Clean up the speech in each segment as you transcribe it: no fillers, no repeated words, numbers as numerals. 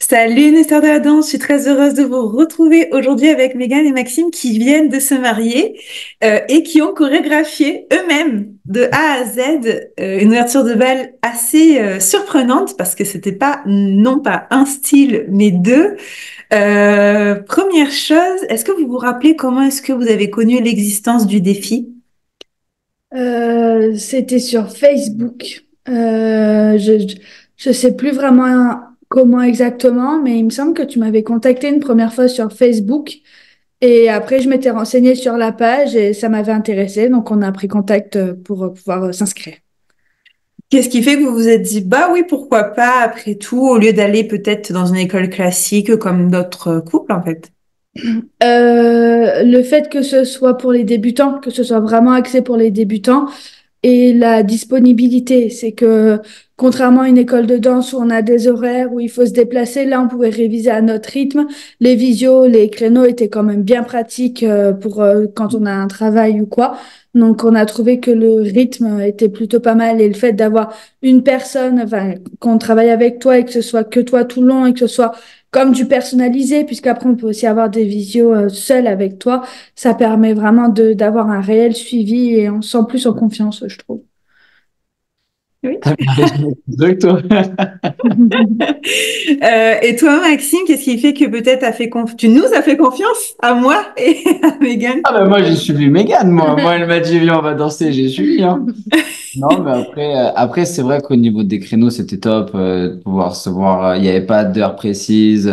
Salut Nestor de la danse, je suis très heureuse de vous retrouver aujourd'hui avec Megan et Maxime qui viennent de se marier et qui ont chorégraphié eux-mêmes de A à Z une ouverture de bal assez surprenante parce que c'était pas non pas un style mais deux. Première chose, est-ce que vous vous rappelez comment est-ce que vous avez connu l'existence du défi? C'était sur Facebook. Je sais plus vraiment comment exactement, mais il me semble que tu m'avais contacté une première fois sur Facebook et après je m'étais renseignée sur la page et ça m'avait intéressée, donc on a pris contact pour pouvoir s'inscrire. Qu'est-ce qui fait que vous vous êtes dit, bah oui, pourquoi pas, après tout, au lieu d'aller peut-être dans une école classique comme d'autres couples en fait? Le fait que ce soit pour les débutants, que ce soit vraiment axé pour les débutants, et la disponibilité. C'est que contrairement à une école de danse où on a des horaires, où il faut se déplacer, là, on pouvait réviser à notre rythme. Les visios, les créneaux étaient quand même bien pratiques pour quand on a un travail ou quoi. Donc, on a trouvé que le rythme était plutôt pas mal et le fait d'avoir une personne, enfin, qu'on travaille avec toi et que ce soit que toi tout le long et que ce soit comme du personnalisé, puisqu'après on peut aussi avoir des visios seuls avec toi, ça permet vraiment d'avoir un réel suivi et on se sent plus en confiance, je trouve. Oui. T'as bien résumé le truc, toi. Et toi, Maxime, qu'est-ce qui fait que peut-être tu nous as fait confiance à moi et à Megan? Ah, bah, moi, j'ai suivi Mégane, moi. Moi, elle m'a dit, viens, on va danser, j'ai suivi, hein. Non, mais après c'est vrai qu'au niveau des créneaux, c'était top, de pouvoir se voir. Il n'y avait pas d'heure précise.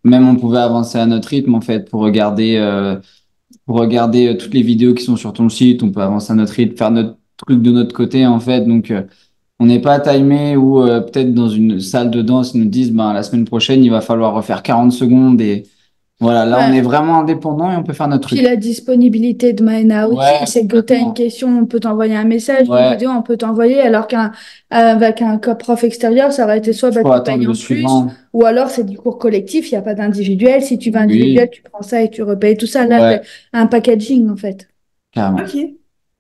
Même on pouvait avancer à notre rythme, en fait, pour regarder toutes les vidéos qui sont sur ton site. On peut avancer à notre rythme, faire notre truc de notre côté, en fait. Donc, on n'est pas timé ou peut-être dans une salle de danse, ils nous disent, ben, la semaine prochaine, il va falloir refaire 40 secondes et voilà, là, on est Ouais. vraiment indépendant et on peut faire notre Puis truc. la disponibilité de Maëna aussi, Ouais, c'est que tu as une complètement. question, on peut t'envoyer un message, une Ouais, vidéo, on peut t'envoyer, alors avec un prof extérieur, ça aurait été soit bah, faut tu attendre payes le en plus, suivant. ou alors c'est du cours collectif, il n'y a pas d'individuel. Si tu veux individuel, Oui, tu prends ça et tu repayes tout ça. Là, tu ouais, un packaging en fait. Ok, carrément.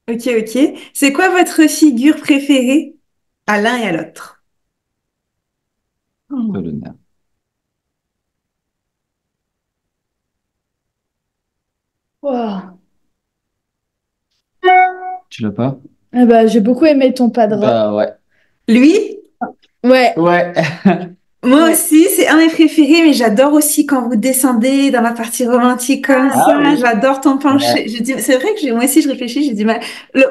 ok. C'est quoi votre figure préférée à l'un et à l'autre? Peu l'honneur. Wow. Tu l'as pas? Eh ben, j'ai beaucoup aimé ton padrone. Bah ouais. Lui? Ouais, Ouais. Moi ouais, aussi, c'est un des préférés, mais j'adore aussi quand vous descendez dans la partie romantique comme ah, ça. Ah oui. J'adore ton Ouais. pencher. C'est vrai que moi aussi, je réfléchis, j'ai dit,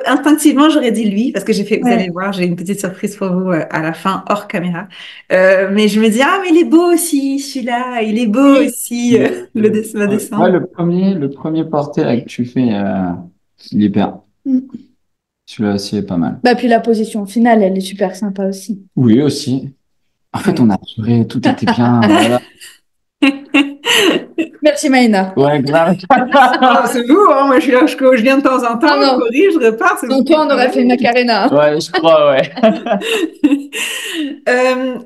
instinctivement, j'aurais dit lui, parce que vous allez ouais. voir, j'ai une petite surprise pour vous à la fin, hors caméra. Mais je me dis, ah, mais il est beau aussi, celui-là, il est beau Oui. aussi, la Ouais, descente. le premier porté là, que tu fais, il est bien. Mm. Celui-là aussi est pas mal. Bah, puis la position finale, elle est super sympa aussi. Oui, aussi. En fait, Ouais. on a assuré, tout était bien. Voilà. Merci Maïna. Ouais, grave. Oh, c'est vous, hein, moi je suis là, je viens de temps en temps, Ah je non, corrige, je repars, c'est vous sans qui toi, on aurait fait une travaillez. Macarena. Ouais, je crois, ouais.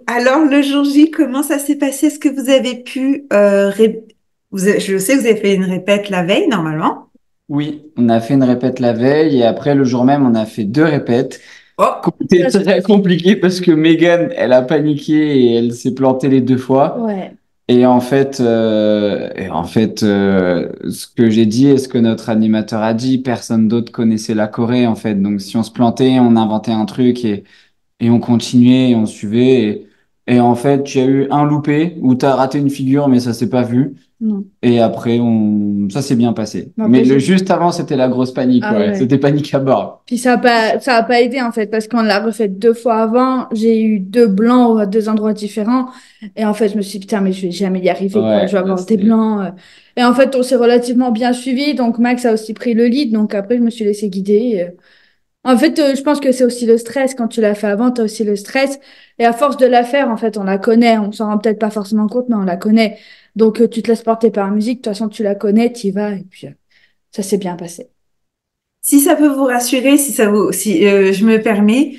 Alors, le jour J, comment ça s'est passé? Est-ce que vous avez pu je sais que vous avez fait une répète la veille, normalement. Oui, on a fait une répète la veille et après, le jour même, on a fait deux répètes. Oh, C'était très compliqué parce que Megan, elle a paniqué et elle s'est plantée les deux fois. Ouais. Et en fait, ce que j'ai dit et ce que notre animateur a dit, personne d'autre connaissait la Corée, en fait. Donc, si on se plantait, on inventait un truc et on continuait et on suivait. Et en fait, tu as eu un loupé où tu as raté une figure, mais ça s'est pas vu. Non. Et après, ça s'est bien passé. Non, Mais après, le juste avant, c'était la grosse panique, ah ouais. ouais. C'était panique à bord. Puis ça a pas aidé en fait, parce qu'on l'a refait deux fois avant. J'ai eu deux blancs à deux endroits différents. Et en fait, je me suis dit, putain, mais je vais jamais y arriver, quoi. Je Ouais, vais là, avoir des c'était. blancs. Et en fait, on s'est relativement bien suivi. Donc, Max a aussi pris le lead. Donc, après, je me suis laissée guider. En fait, je pense que c'est aussi le stress. Quand tu l'as fait avant, tu as aussi le stress. Et à force de la faire, en fait, on la connaît. On s'en rend peut-être pas forcément compte, mais on la connaît. Donc, tu te laisses porter par la musique. De toute façon, tu la connais, tu y vas. Et puis, ça s'est bien passé. si ça peut vous rassurer, si je me permets,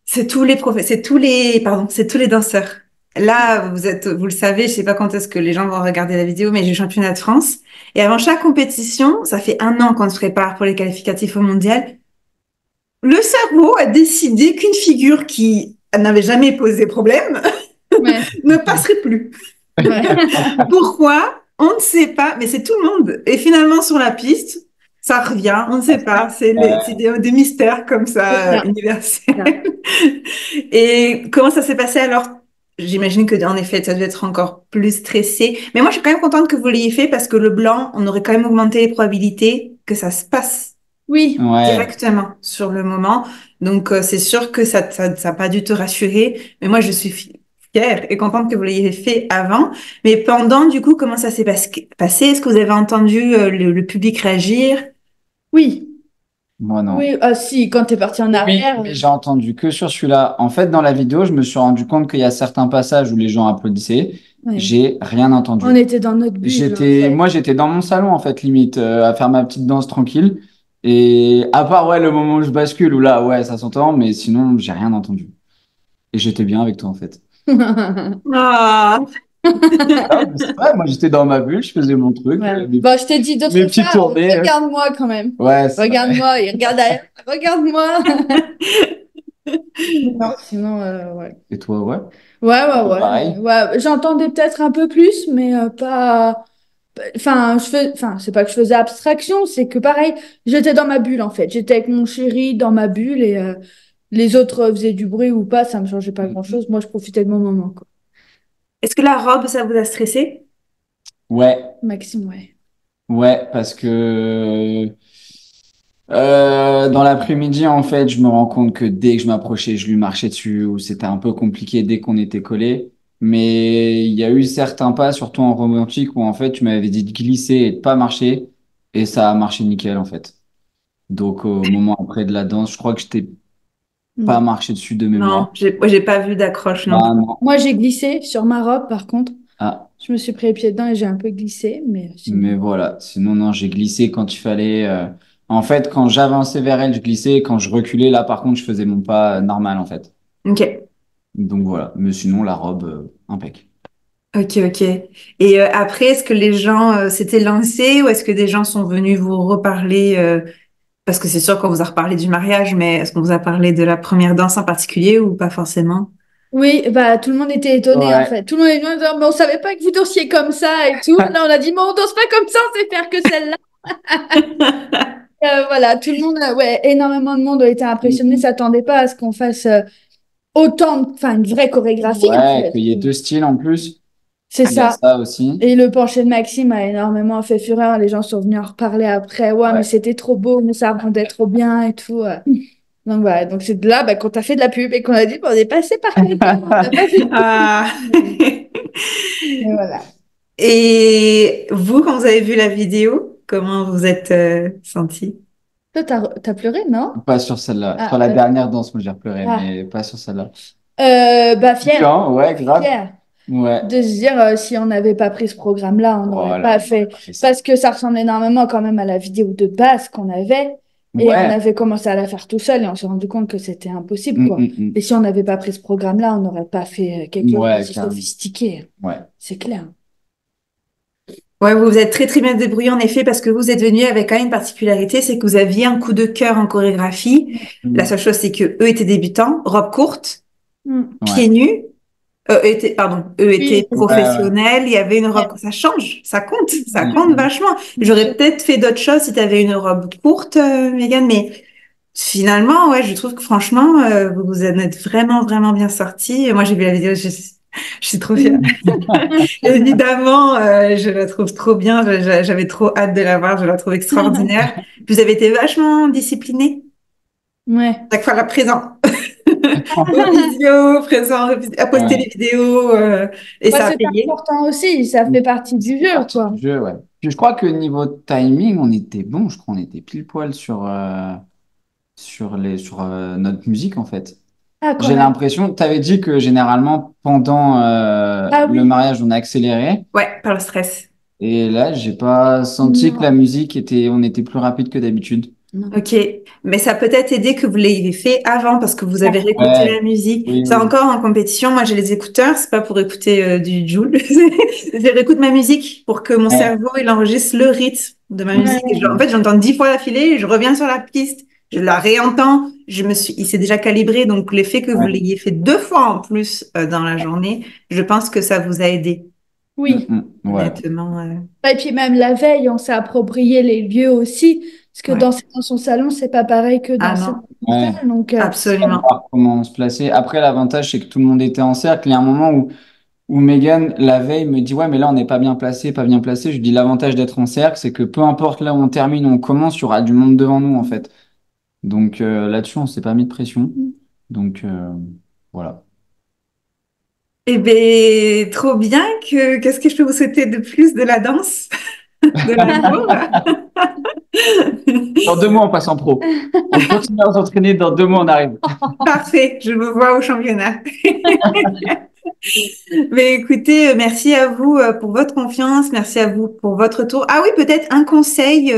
c'est tous les danseurs. Là, vous le savez, je sais pas quand est-ce que les gens vont regarder la vidéo, mais j'ai le championnat de France. Et avant chaque compétition, ça fait un an qu'on se prépare pour les qualificatifs au mondial. Le cerveau a décidé qu'une figure qui n'avait jamais posé problème Ouais. ne passerait plus. Ouais. Pourquoi? On ne sait pas, mais c'est tout le monde. Et finalement, sur la piste, ça revient, on ne sait pas. C'est des mystères comme C'est ça, ça. universels. Ça. Et comment ça s'est passé alors? J'imagine que, en effet, ça devait être encore plus stressé. Mais moi, je suis quand même contente que vous l'ayez fait parce que le blanc, on aurait quand même augmenté les probabilités que ça se passe Oui, Ouais. directement sur le moment. Donc, c'est sûr que ça a pas dû te rassurer. Mais moi, je suis fière et contente que vous l'ayez fait avant. Mais pendant, du coup, comment ça s'est passé? Est-ce que vous avez entendu le public réagir? oui, Moi, non. oui. Ah si, quand t'es parti en Oui, arrière, mais j'ai entendu que sur celui-là. En fait, dans la vidéo, je me suis rendu compte qu'il y a certains passages où les gens applaudissaient. ouais. J'ai rien On entendu. était dans notre bulle en fait. Moi, j'étais dans mon salon, en fait, limite, à faire ma petite danse tranquille. Et à part, ouais, le moment où je bascule, où là, ouais, ça s'entend, mais sinon, j'ai rien entendu. Et j'étais bien avec toi, en fait. Ah, Ah, mais c'est vrai, moi, j'étais dans ma bulle, je faisais mon truc, Ouais. Bon, je t'ai dit mes d'autres petites fois, tournées. regarde-moi quand même. Ouais, c'est vrai. Regarde-moi, il regarde derrière. Regarde-moi. Non, sinon, ouais. Et toi, ouais? Ouais, ouais, Pareil. ouais. Ouais, j'entendais peut-être un peu plus, mais pas. Enfin, c'est pas que je faisais abstraction, c'est que pareil, j'étais dans ma bulle en fait. J'étais avec mon chéri dans ma bulle et les autres faisaient du bruit ou pas, ça me changeait pas grand-chose. Moi, je profitais de mon moment, quoi. est-ce que la robe, ça vous a stressé? Ouais, Maxime, ouais. ouais, parce que dans l'après-midi, en fait, je me rends compte que dès que je m'approchais, je lui marchais dessus, ou c'était un peu compliqué dès qu'on était collés. Mais il y a eu certains pas, surtout en romantique, où en fait, tu m'avais dit de glisser et de pas marcher, et ça a marché nickel, en fait. Donc, au moment après de la danse, je crois que je t'ai pas Non. marché dessus de mémoire. Non, j'ai pas vu d'accroche non Ah plus. non. Moi, j'ai glissé sur ma robe, par contre. Ah, Je me suis pris les pieds dedans et j'ai un peu glissé, mais mais sinon. voilà. Sinon, non, j'ai glissé quand il fallait. En fait, quand j'avançais vers elle, je glissais. Quand je reculais, là, par contre, je faisais mon pas normal, en fait. Ok, Donc voilà. Mais sinon, la robe, impec. ok, ok. Et après, est-ce que les gens s'étaient lancés ou est-ce que des gens sont venus vous reparler parce que c'est sûr qu'on vous a reparlé du mariage, mais est-ce qu'on vous a parlé de la première danse en particulier ou pas forcément? Oui, bah tout le monde était étonné en Ouais. fait. Tout le monde est venu dire, mais on savait pas que vous dansiez comme ça et tout. Là, on a dit, mais on danse pas comme ça, on sait faire que celle-là. Voilà, tout le monde, ouais, énormément de monde a été impressionné, s'attendait pas à ce qu'on fasse autant, enfin une vraie chorégraphie en Ouais, fait. qu'il y ait deux styles en plus. C'est Il y a ça. ça aussi. Et le penché de Maxime a énormément fait fureur. Les gens sont venus en reparler après. Ouais, mais Ouais. c'était trop beau, mais ça rendait trop bien et tout. Donc voilà, donc c'est de là bah, qu'on t'a fait de la pub et qu'on a dit, bah, on est passé par quelqu'un, on n'a pas fait Ah. Et voilà. Et vous, quand vous avez vu la vidéo, comment vous êtes senti? Toi, t'as pleuré, non? Pas sur celle-là. Sur Ah, la dernière danse, moi j'ai pleuré, ah. mais pas sur celle-là. Bah, fière, Bien, ouais, grave. fière Ouais. de se dire si on n'avait pas pris ce programme-là, on n'aurait Voilà. pas fait. J'ai fait ça. Parce que ça ressemble énormément quand même à la vidéo de base qu'on avait. Et on Ouais. avait commencé à la faire tout seul et on s'est rendu compte que c'était impossible, quoi. Et Mm. si on n'avait pas pris ce programme-là, on n'aurait pas fait quelque chose Ouais, d'aussi carrément. sophistiqué. Ouais. C'est clair. Ouais, vous vous êtes très très bien débrouillé en effet parce que vous êtes venu avec quand même une particularité, c'est que vous aviez un coup de cœur en chorégraphie. La Mm. seule chose, c'est que eux étaient débutants, robe courte, Mm. pieds Ouais. nus. Eux étaient Oui, Ouais, ouais. professionnels. Il y avait une ouais, robe. Ça change, ça compte Mm. vachement. bien J'aurais sûr. peut-être fait d'autres choses si tu avais une robe courte, Megan, mais finalement, ouais, je trouve que franchement, vous vous en êtes vraiment, vraiment bien sortis. Moi, j'ai vu la vidéo, je suis trop fière. Évidemment, je la trouve trop bien. J'avais trop hâte de la voir. Je la trouve extraordinaire. Vous avez été vachement disciplinés. Ouais. Chaque fois, là, présent. Au visio, présent, à poster les Ouais. vidéos, et Bah, ça a c'est payé. important aussi, ça fait partie du jeu, Partie quoi. du jeu, ouais. Puis je crois que niveau timing, on était bon. Je crois qu'on était pile poil sur notre musique, en fait. Ah, quand J'ai même. l'impression, tu avais dit que généralement, pendant Ah le oui. mariage, on a accéléré. Ouais, par le stress. Et là, j'ai pas senti que la Non. musique était, on était plus rapide que d'habitude. Non. Ok, mais ça a peut-être aidé que vous l'ayez fait avant parce que vous avez réécouté Ouais, la musique. oui, C'est oui. encore en compétition. Moi, j'ai les écouteurs, c'est pas pour écouter du Joule. Je réécoute ma musique pour que mon Ouais, cerveau il enregistre le rythme de ma musique. Et Ouais. en fait, j'entends 10 fois d'affilée, je reviens sur la piste, je la réentends. Il s'est déjà calibré, donc l'effet que vous ouais. l'ayez fait 2 fois en plus dans la journée, je pense que ça vous a aidé. Oui. Ouais. honnêtement. Et puis même la veille, on s'est approprié les lieux aussi, parce que Ouais. danser dans son salon, c'est pas pareil que Ah danser non, dans une Ouais. salle. Donc, absolument. Savoir comment se placer. Après, l'avantage, c'est que tout le monde était en cercle. Il y a un moment où Megan, la veille, me dit, ouais, mais là, on n'est pas bien placé, pas bien placé. Je lui dis, l'avantage d'être en cercle, c'est que peu importe là où on termine, où on commence, il y aura du monde devant nous, en fait. Donc là-dessus, on s'est pas mis de pression. Donc voilà. Eh ben, trop bien que qu'est-ce que je peux vous souhaiter de plus de la danse, de l'amour? Dans 2 mois, on passe en pro. On continue à s'entraîner, dans 2 mois, on arrive. Parfait, je me vois au championnat. Mais écoutez, merci à vous pour votre confiance, merci à vous pour votre tour. Ah oui, peut-être un conseil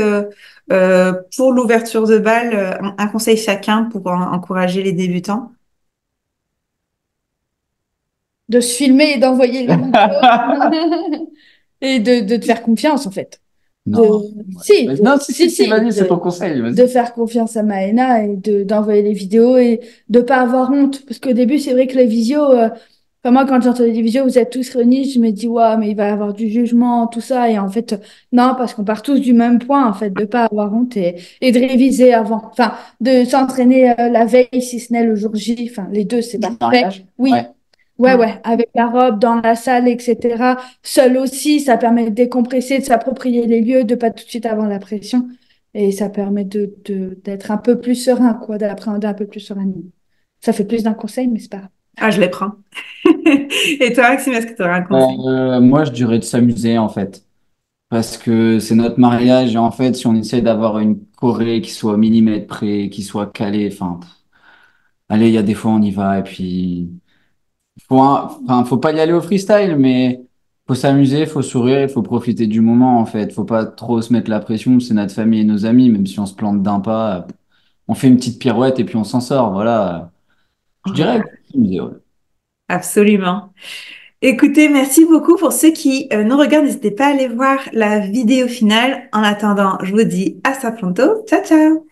pour l'ouverture de bal, un conseil chacun pour encourager les débutants. de se filmer et d'envoyer les vidéos et de te faire confiance, en fait. De, Non. si, Non, si, si, si, si, vas-y, c'est ton conseil. de Vas-y. faire confiance à Maëna et d'envoyer les vidéos et de pas avoir honte. Parce qu'au début, c'est vrai que les visios, enfin, moi, quand j'entends des visios, vous êtes tous réunis, je me dis, ouais, mais il va y avoir du jugement, tout ça. Et en fait, non, parce qu'on part tous du même point, en fait, de pas avoir honte et de réviser avant. Enfin, de s'entraîner la veille, si ce n'est le jour J. Enfin, les deux, c'est Du parfait. mariage? Oui. Ouais. Ouais, Mm. ouais, avec la robe dans la salle, etc. Seul aussi, ça permet de décompresser, de s'approprier les lieux, de pas tout de suite avoir la pression. Et ça permet d'être un peu plus serein, quoi, d'appréhender un peu plus sereinement. Ça fait plus d'un conseil, mais c'est pas grave. Ah, je les prends. Et toi, Maxime, est-ce que tu auras un conseil? Moi, je dirais de s'amuser, en fait. Parce que c'est notre mariage. Et en fait, si on essaie d'avoir une choré qui soit au millimètre près, qui soit calée, enfin, allez, il y a des fois, on y va. Et puis, enfin, faut pas y aller au freestyle, mais faut s'amuser, faut sourire, il faut profiter du moment, en fait. Faut pas trop se mettre la pression. C'est notre famille et nos amis, même si on se plante d'un pas, on fait une petite pirouette et puis on s'en sort. Voilà. Je dirais Voilà, s'amuser, ouais. absolument. Écoutez, merci beaucoup pour ceux qui nous regardent. N'hésitez pas à aller voir la vidéo finale. En attendant, je vous dis à très bientôt. Ciao, ciao!